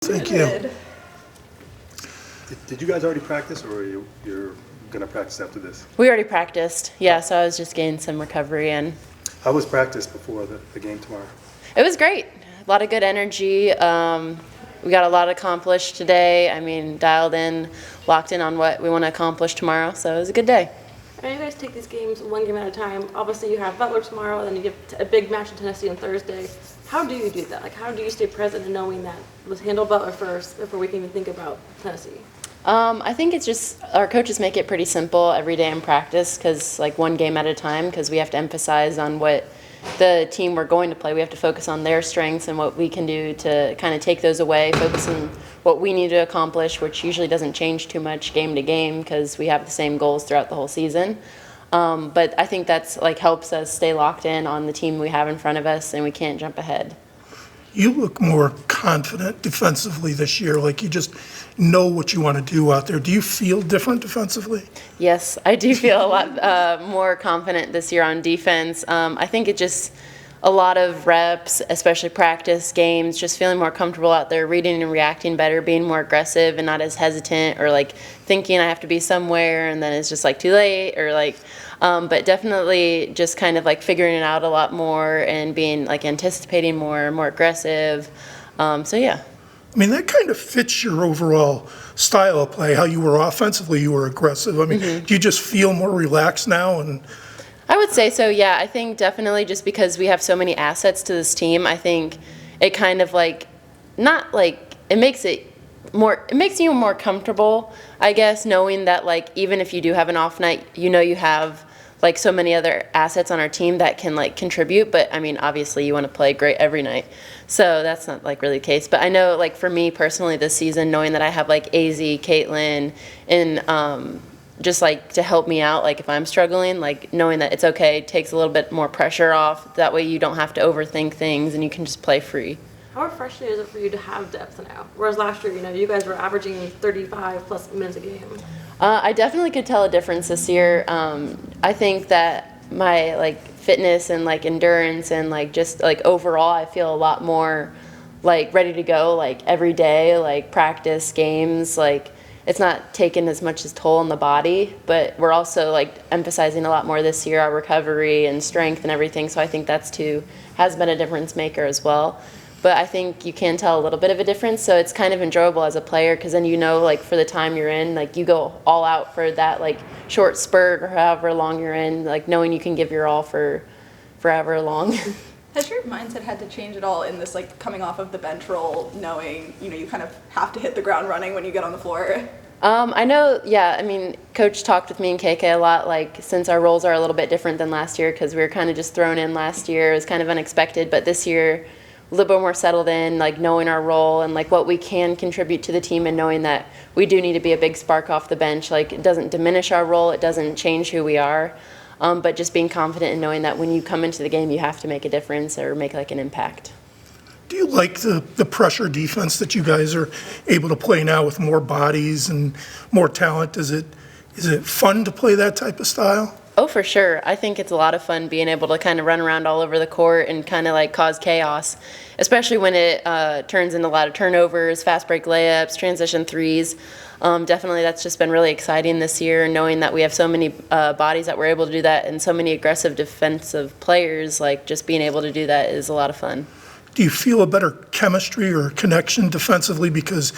Thank you. Good. Did you guys already practice, or you're going to practice after this? We already practiced, yeah, so I was just getting some recovery in. How was practice before the game tomorrow? It was great. A lot of good energy. We got a lot accomplished today. I mean, dialed in, locked in on what we want to accomplish tomorrow, so it was a good day. And you guys take these games one game at a time. Obviously, you have Butler tomorrow, and then you get a big match in Tennessee on Thursday. How do you do that? Like, how do you stay present and knowing that let's handle Butler first before we can even think about Tennessee? I think it's just our coaches make it pretty simple every day in practice, because like one game at a time, because we have to emphasize on what the team we're going to play. We have to focus on their strengths and what we can do to kind of take those away, focus on what we need to accomplish, which usually doesn't change too much game to game because we have the same goals throughout the whole season. But I think that's like helps us stay locked in on the team we have in front of us, and we can't jump ahead. You look more confident defensively this year, like you just know what you want to do out there. Do you feel different defensively? Yes, I do feel a lot more confident this year on defense. I think it just a lot of reps, especially practice games, just feeling more comfortable out there, reading and reacting better, being more aggressive and not as hesitant or like thinking I have to be somewhere and then it's just like too late or like, but definitely just kind of like figuring it out a lot more and being like anticipating more aggressive. So yeah. I mean, that kind of fits your overall style of play, how you were offensively, you were aggressive. I mean, do you just feel more relaxed now? And I would say so, yeah. I think definitely just because we have so many assets to this team, I think it kind of like, not like, it makes you more comfortable, I guess, knowing that like even if you do have an off night, you know you have like so many other assets on our team that can like contribute. But I mean, obviously you want to play great every night. So that's not like really the case. But I know like for me personally this season, knowing that I have like AZ, Caitlin, and just like to help me out, like if I'm struggling, like knowing that it's okay, takes a little bit more pressure off. That way you don't have to overthink things and you can just play free. How refreshing is it for you to have depth now? Whereas last year, you guys were averaging 35 plus minutes a game. I definitely could tell a difference this year. I think that my like fitness and like endurance and like just like overall, I feel a lot more like ready to go like every day, like practice, games, like it's not taking as much as toll on the body, but we're also like emphasizing a lot more this year, our recovery and strength and everything. So I think that's has been a difference maker as well. But I think you can tell a little bit of a difference. So it's kind of enjoyable as a player because then you know like for the time you're in, like you go all out for that like short spurt or however long you're in, like knowing you can give your all for forever long. Has your mindset had to change at all in this, like, coming off of the bench role, knowing, you kind of have to hit the ground running when you get on the floor? I know, yeah, I mean, Coach talked with me and KK a lot, like, since our roles are a little bit different than last year because we were kind of just thrown in last year. It was kind of unexpected, but this year, a little bit more settled in, like, knowing our role and, like, what we can contribute to the team and knowing that we do need to be a big spark off the bench. Like, it doesn't diminish our role. It doesn't change who we are. But just being confident and knowing that when you come into the game, you have to make a difference or make like an impact. do you like the pressure defense that you guys are able to play now with more bodies and more talent? Is it fun to play that type of style? Oh, for sure. I think it's a lot of fun being able to kind of run around all over the court and kind of like cause chaos, especially when it turns into a lot of turnovers, fast break layups, transition threes. Definitely that's just been really exciting this year, knowing that we have so many bodies that we're able to do that and so many aggressive defensive players. Like just being able to do that is a lot of fun. Do you feel a better chemistry or connection defensively because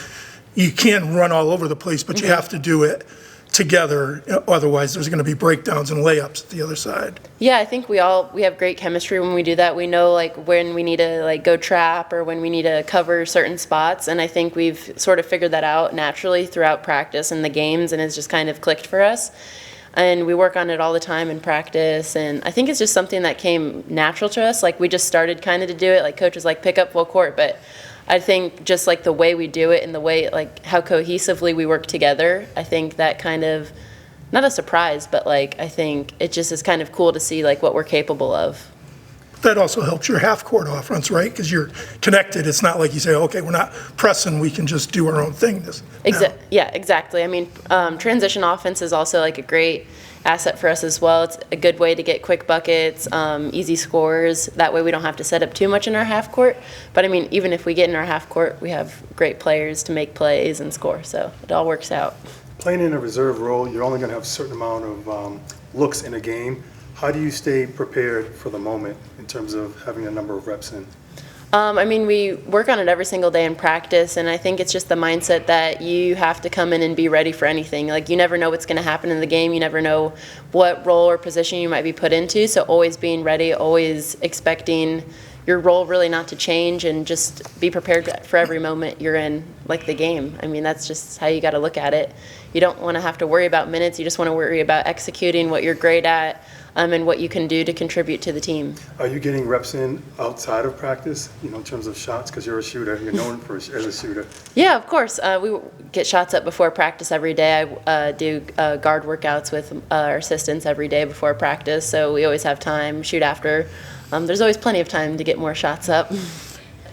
you can run all over the place, but you have to do it together, otherwise there's going to be breakdowns and layups at the other side? Yeah, I think we have great chemistry when we do that. We know like when we need to like go trap or when we need to cover certain spots, and I think we've sort of figured that out naturally throughout practice and the games, and it's just kind of clicked for us. And we work on it all the time in practice, and I think it's just something that came natural to us. Like we just started kind of to do it. Like coach was like, pick up full court, but I think just like the way we do it and the way like how cohesively we work together, I think that kind of, not a surprise, but like I think it just is kind of cool to see like what we're capable of. that also helps your half-court offense, right? Because you're connected. It's not like you say, okay, we're not pressing, we can just do our own thing. Yeah, exactly. I mean, transition offense is also like a great asset for us as well. It's a good way to get quick buckets, easy scores. That way we don't have to set up too much in our half court. But I mean, even if we get in our half court, we have great players to make plays and score. So it all works out. Playing in a reserve role, you're only going to have a certain amount of looks in a game. How do you stay prepared for the moment in terms of having a number of reps in? I mean, we work on it every single day in practice, and I think it's just the mindset that you have to come in and be ready for anything. Like, you never know what's going to happen in the game. You never know what role or position you might be put into, so always being ready, always expecting your role really not to change, and just be prepared for every moment you're in, like the game. I mean, that's just how you got to look at it. You don't want to have to worry about minutes. You just want to worry about executing what you're great at, and what you can do to contribute to the team. Are you getting reps in outside of practice, in terms of shots? Because you're a shooter. You're known as a shooter. Yeah, of course. We get shots up before practice every day. I do guard workouts with our assistants every day before practice, so we always have time, shoot after. There's always plenty of time to get more shots up.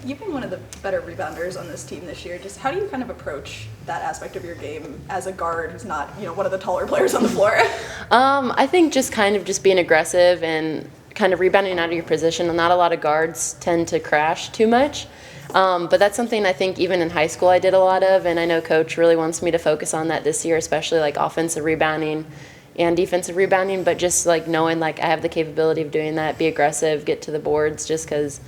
You've been one of the better rebounders on this team this year. Just how do you kind of approach that aspect of your game as a guard who's not, one of the taller players on the floor? I think just kind of just being aggressive and kind of rebounding out of your position. Not a lot of guards tend to crash too much. But that's something I think even in high school I did a lot of, and I know Coach really wants me to focus on that this year, especially like offensive rebounding and defensive rebounding, but just like knowing like I have the capability of doing that, be aggressive, get to the boards just because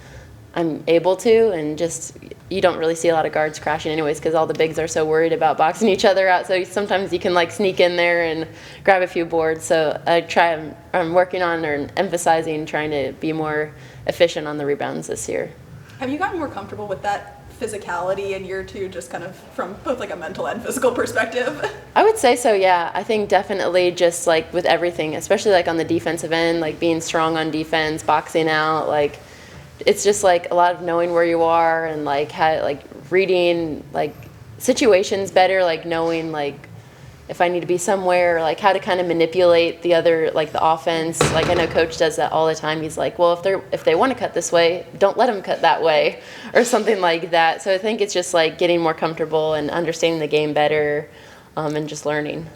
I'm able to, and just you don't really see a lot of guards crashing anyways because all the bigs are so worried about boxing each other out, so sometimes you can like sneak in there and grab a few boards. So I'm working on or emphasizing trying to be more efficient on the rebounds this year. Have you gotten more comfortable with that physicality in year two, just kind of from both like a mental and physical perspective? I would say so, yeah. I think definitely just like with everything, especially like on the defensive end, like being strong on defense, boxing out, like it's just like a lot of knowing where you are and like how like reading like situations better, like knowing like if I need to be somewhere, like how to kind of manipulate the other, like the offense. Like I know Coach does that all the time. He's like, well, if they want to cut this way, don't let them cut that way, or something like that. So I think it's just like getting more comfortable and understanding the game better, and just learning.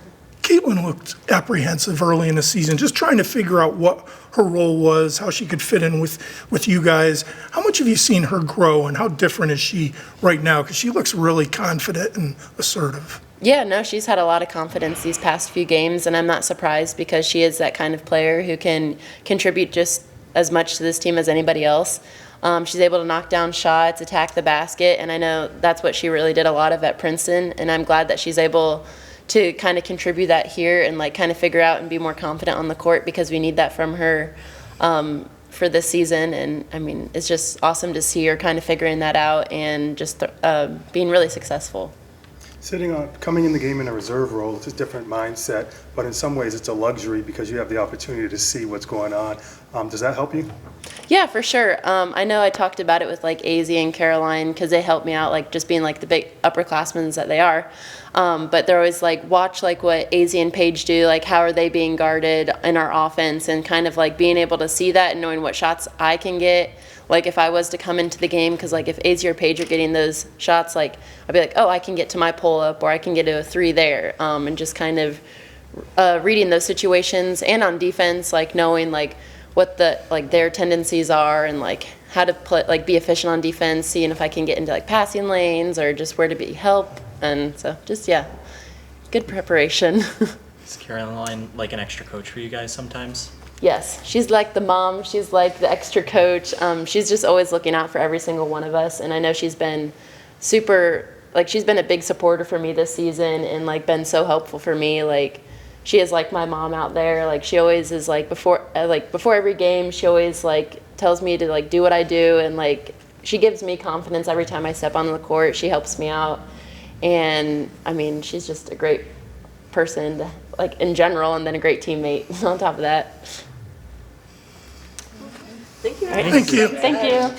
Caitlin looked apprehensive early in the season, just trying to figure out what her role was, how she could fit in with you guys. How much have you seen her grow, and how different is she right now? Because she looks really confident and assertive. Yeah, no, she's had a lot of confidence these past few games, and I'm not surprised because she is that kind of player who can contribute just as much to this team as anybody else. She's able to knock down shots, attack the basket, and I know that's what she really did a lot of at Princeton, and I'm glad that she's able to kind of contribute that here and like kind of figure out and be more confident on the court, because we need that from her for this season. And I mean, it's just awesome to see her kind of figuring that out and just being really successful. Coming in the game in a reserve role, it's a different mindset, but in some ways it's a luxury because you have the opportunity to see what's going on. Does that help you? Yeah, for sure. I know I talked about it with like AZ and Caroline because they helped me out, like just being like the big upperclassmen that they are. But they're always like, watch like what AZ and Paige do, like how are they being guarded in our offense, and kind of like being able to see that and knowing what shots I can get. Like if I was to come into the game, because like if AZ or Paige are getting those shots, like I'd be like, oh, I can get to my pull-up, or I can get to a three there, and just kind of reading those situations. And on defense, like knowing like what the like their tendencies are and like how to play, like be efficient on defense, seeing if I can get into like passing lanes or just where to be help. And so just, yeah, good preparation. Is Caroline like an extra coach for you guys sometimes? Yes, she's like the mom. She's like the extra coach. She's just always looking out for every single one of us. And I know she's been she's been a big supporter for me this season and like been so helpful for me. Like she is like my mom out there. Like she always is like before every game, she always like tells me to like do what I do. And like she gives me confidence every time I step on the court. She helps me out. And I mean, she's just a great person, like in general, and then a great teammate on top of that. Thank you. Thank you. Thank you.